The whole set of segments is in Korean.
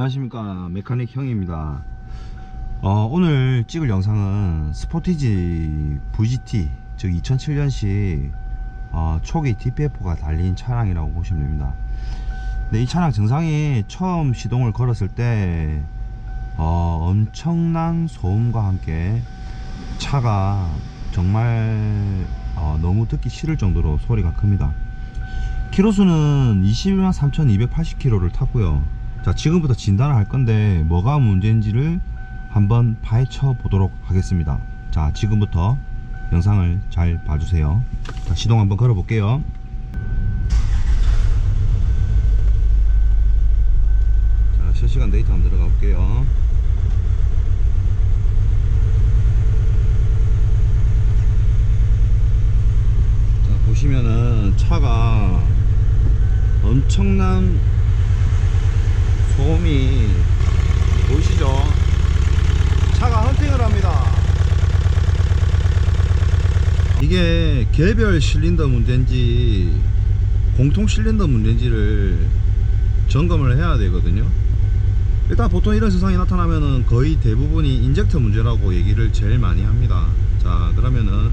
안녕하십니까, 메카닉 형입니다. 오늘 찍을 영상은 스포티지 VGT, 즉 2007년식 초기 DPF가 달린 차량이라고 보시면 됩니다. 근데 이 차량 증상이 처음 시동을 걸었을 때 엄청난 소음과 함께 차가 정말 너무 듣기 싫을 정도로 소리가 큽니다. 키로수는 21만 3280km를 탔고요. 자, 지금부터 진단을 할 건데 뭐가 문제인지를 한번 파헤쳐 보도록 하겠습니다. 자, 지금부터 영상을 잘 봐주세요. 자, 시동 한번 걸어 볼게요. 자, 실시간 데이터 한번 들어가 볼게요. 자, 보시면은 차가 엄청난 소음이 보이시죠? 차가 헌팅을 합니다. 이게 개별 실린더 문제인지 공통 실린더 문제인지를 점검을 해야 되거든요. 일단 보통 이런 증상이 나타나면은 거의 대부분이 인젝터 문제라고 얘기를 제일 많이 합니다. 자, 그러면은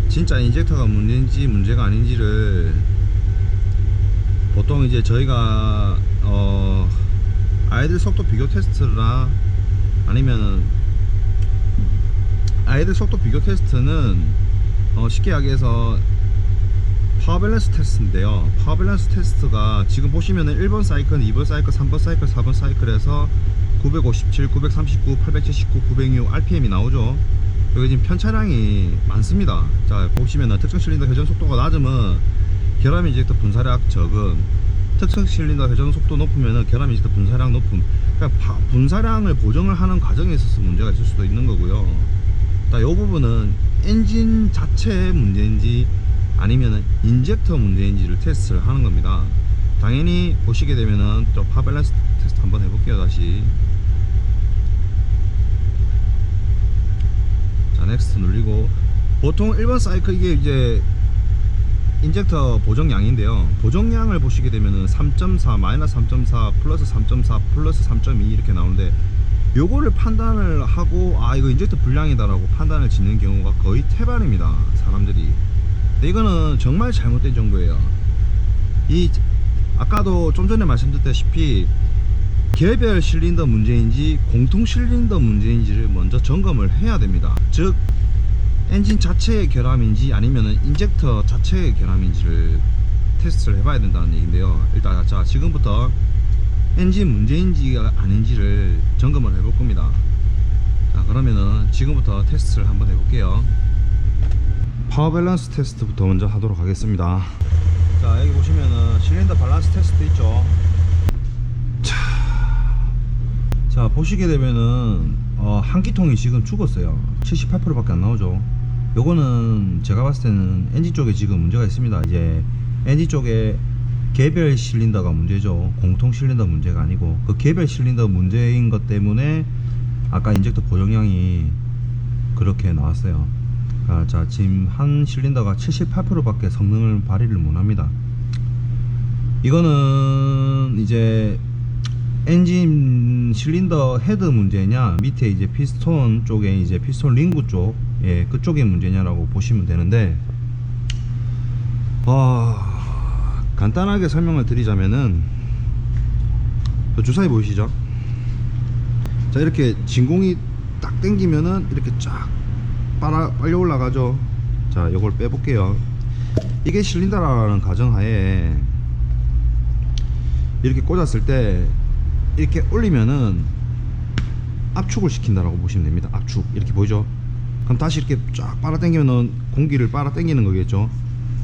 진짜 인젝터가 문제인지 문제가 아닌지를 보통 이제 저희가 아이들 속도 비교 테스트나 아니면은 아이들 속도 비교 테스트는 쉽게 이야기해서 파워 밸런스 테스트인데요. 파워 밸런스 테스트가 지금 보시면은 1번 사이클, 2번 사이클, 3번 사이클, 4번 사이클에서 957, 939, 879, 906 RPM이 나오죠. 여기 지금 편차량이 많습니다. 자, 보시면은 특정 실린더 회전 속도가 낮으면 결함 인젝터 분사량 적음, 특정 실린더 회전 속도 높으면 결함 인젝터 분사량 높음. 그러니까 분사량을 보정을 하는 과정에 있어서 문제가 있을 수도 있는 거고요. 이 부분은 엔진 자체의 문제인지 아니면 인젝터 문제인지를 테스트를 하는 겁니다. 당연히 보시게 되면은 또 파워 밸런스 테스트 한번 해볼게요. 다시. 자, 넥스트 누르고, 보통 1번 사이클 이게 이제 인젝터 보정량인데요. 보정량을 보시게 되면은 3.4, 마이너스 3.4, 플러스 3.4, 플러스 3.2 이렇게 나오는데, 요거를 판단을 하고 이거 인젝터 불량이다라고 판단을 짓는 경우가 거의 태반입니다, 사람들이. 근데 이거는 정말 잘못된 정보예요. 아까도 좀 전에 말씀드렸다시피 개별 실린더 문제인지 공통 실린더 문제인지를 먼저 점검을 해야 됩니다. 즉 엔진 자체의 결함인지 아니면 인젝터 자체의 결함인지를 테스트를 해봐야 된다는 얘기인데요. 일단 자, 지금부터 엔진 문제인지 아닌지를 점검을 해볼 겁니다. 자, 그러면은 지금부터 테스트를 한번 해볼게요. 파워 밸런스 테스트부터 먼저 하도록 하겠습니다. 자, 여기 보시면은 실린더 밸런스 테스트 있죠. 자, 보시게 되면은 한기통이 지금 죽었어요. 78%밖에 안 나오죠. 요거는 제가 봤을 때는 엔진 쪽에 지금 문제가 있습니다. 이제 엔진 쪽에 개별 실린더가 문제죠. 공통 실린더 문제가 아니고 그 개별 실린더 문제인 것 때문에 아까 인젝터 보정량이 그렇게 나왔어요. 자, 지금 한 실린더가 78%밖에 성능을 발휘를 못합니다. 이거는 이제 엔진 실린더 헤드 문제냐, 밑에 이제 피스톤 쪽에 이제 피스톤 링구 쪽, 그쪽의 문제냐라고 보시면 되는데, 간단하게 설명을 드리자면은, 주사위 보이시죠? 자, 이렇게 진공이 딱 당기면은 이렇게 쫙 빨리 올라가죠. 자, 요걸 빼볼게요. 이게 실린더라는 가정하에 이렇게 꽂았을 때 이렇게 올리면은 압축을 시킨다라고 보시면 됩니다. 압축. 이렇게 보이죠? 그럼 다시 이렇게 쫙 빨아 당기면은 공기를 빨아 당기는 거겠죠.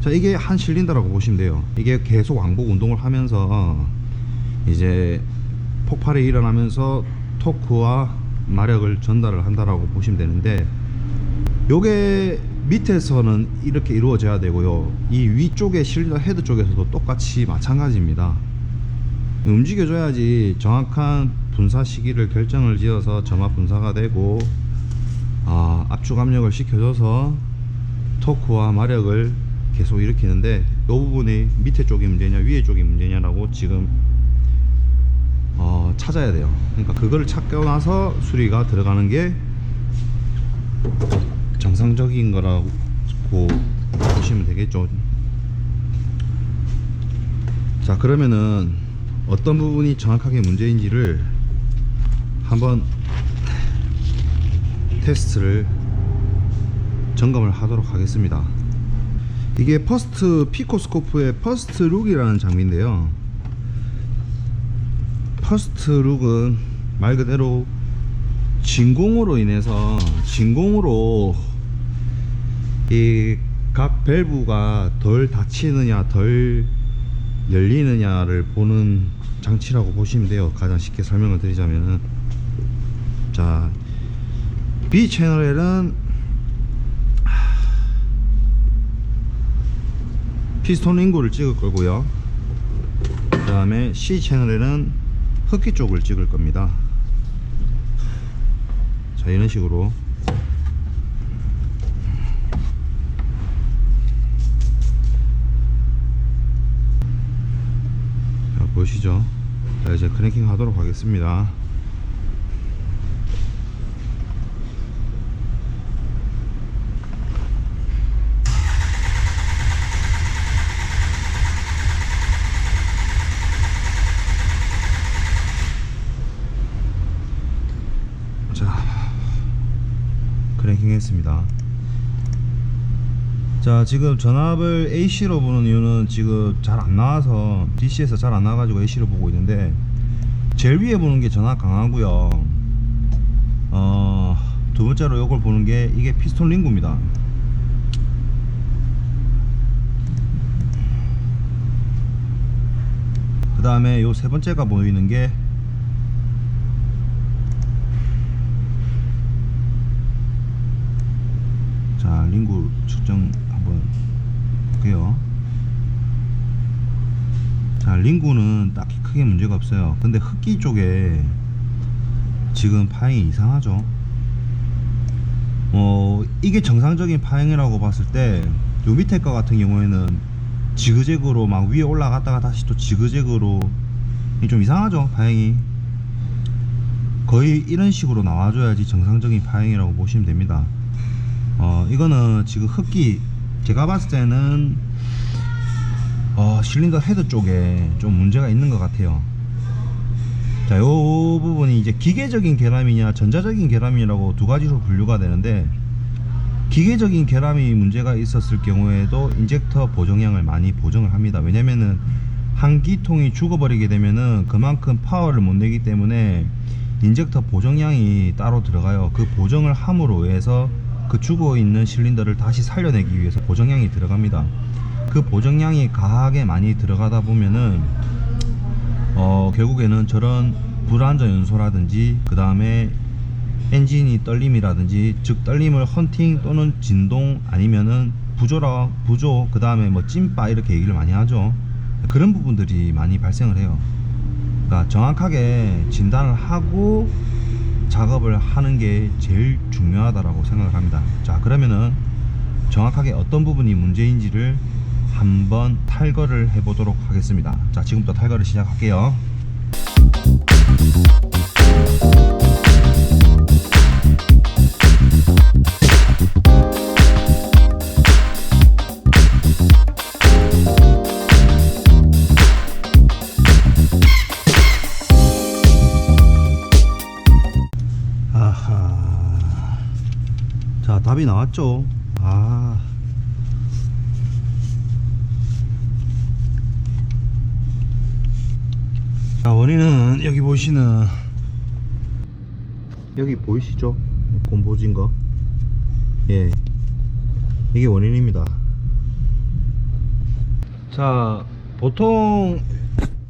자, 이게 한 실린더라고 보시면 돼요. 이게 계속 왕복 운동을 하면서 이제 폭발이 일어나면서 토크와 마력을 전달을 한다라고 보시면 되는데, 요게 밑에서는 이렇게 이루어져야 되고요. 이 위쪽에 실린더 헤드 쪽에서도 똑같이 마찬가지입니다. 움직여줘야지 정확한 분사 시기를 결정을 지어서 점화 분사가 되고 압축 압력을 시켜줘서 토크와 마력을 계속 일으키는데, 이 부분이 밑에 쪽이 문제냐 위에 쪽이 문제냐라고 지금 찾아야 돼요. 그러니까 그거를 찾고 나서 수리가 들어가는 게 정상적인 거라고 보시면 되겠죠. 자, 그러면은 어떤 부분이 정확하게 문제인지를 한번 테스트를 점검을 하도록 하겠습니다. 이게 퍼스트 피코스코프의 퍼스트 룩이라는 장비인데요. 퍼스트 룩은 말 그대로 진공으로 인해서 이 각 밸브가 덜 닫히느냐 덜 열리느냐를 보는 장치라고 보시면 돼요. 가장 쉽게 설명을 드리자면은, 자, B 채널에는 피스톤 링구를 찍을 거고요. 그 다음에 C 채널에는 흡기 쪽을 찍을 겁니다. 자, 이런 식으로 보시죠. 자, 이제 크랭킹 하도록 하겠습니다. 자, 크랭킹 했습니다. 자, 지금 전압을 AC로 보는 이유는 지금 잘 안 나와서, DC에서 잘 안 나와가지고 AC로 보고 있는데, 제일 위에 보는 게 전압 강하고요. 두 번째로 이걸 보는 게 이게 피스톤 링구입니다. 그 다음에 요 세 번째가 보이는 게 자, 링구 측정 한번 볼게요. 자, 링구는 딱히 크게 문제가 없어요. 근데 흡기 쪽에 지금 파행이 이상하죠. 이게 정상적인 파행이라고 봤을 때, 요 밑에 거 같은 경우에는 지그재그로 막 위에 올라갔다가 다시 또 지그재그로 좀 이상하죠, 파행이. 거의 이런 식으로 나와줘야지 정상적인 파행이라고 보시면 됩니다. 이거는 지금 흡기, 제가 봤을 때는 실린더 헤드 쪽에 좀 문제가 있는 것 같아요. 자, 요 부분이 이제 기계적인 결함이냐 전자적인 결함이라고 두 가지로 분류가 되는데, 기계적인 결함이 문제가 있었을 경우에도 인젝터 보정량을 많이 보정을 합니다. 왜냐면은 한 기통이 죽어버리게 되면은 그만큼 파워를 못 내기 때문에 인젝터 보정량이 따로 들어가요. 그 보정을 함으로 해서 그 죽어있는 실린더를 다시 살려내기 위해서 보정량이 들어갑니다. 그 보정량이 과하게 많이 들어가다 보면은 결국에는 저런 불안전 연소라든지, 그 다음에 엔진이 떨림이라든지, 즉 떨림을 헌팅 또는 진동 아니면은 부조, 그 다음에 뭐 찐빠 이렇게 얘기를 많이 하죠. 그런 부분들이 많이 발생을 해요. 그러니까 정확하게 진단을 하고 작업을 하는 게 제일 중요하다라고 생각을 합니다. 자, 그러면은 정확하게 어떤 부분이 문제인지를 한번 탈거를 해 보도록 하겠습니다. 자, 지금부터 탈거를 시작할게요. 아하, 자, 답이 나왔죠. 자, 원인은 여기 보시는, 여기 보이시죠? 곰보진 거. 예, 이게 원인입니다. 자, 보통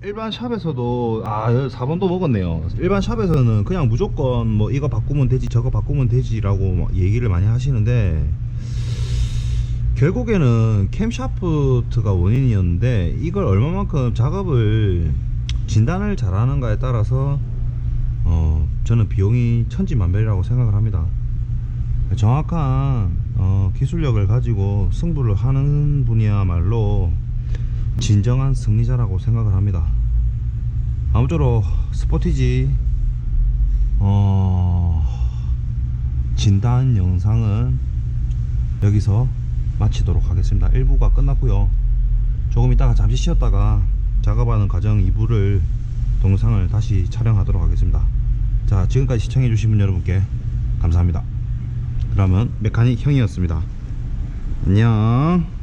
일반 샵에서도 4번도 먹었네요. 일반 샵에서는 그냥 무조건 뭐 이거 바꾸면 되지 저거 바꾸면 되지 라고 얘기를 많이 하시는데, 결국에는 캠샤프트가 원인이었는데, 이걸 얼마만큼 작업을 진단을 잘하는가에 따라서 저는 비용이 천지만별이라고 생각을 합니다. 정확한 기술력을 가지고 승부를 하는 분이야말로 진정한 승리자라고 생각을 합니다. 아무쪼록 스포티지 진단 영상은 여기서 마치도록 하겠습니다. 1부가 끝났고요. 조금 있다가 잠시 쉬었다가 작업하는 과정 2부를 동영상을 다시 촬영하도록 하겠습니다. 자, 지금까지 시청해 주신 분 여러분께 감사합니다. 그러면 메카닉 형이었습니다. 안녕.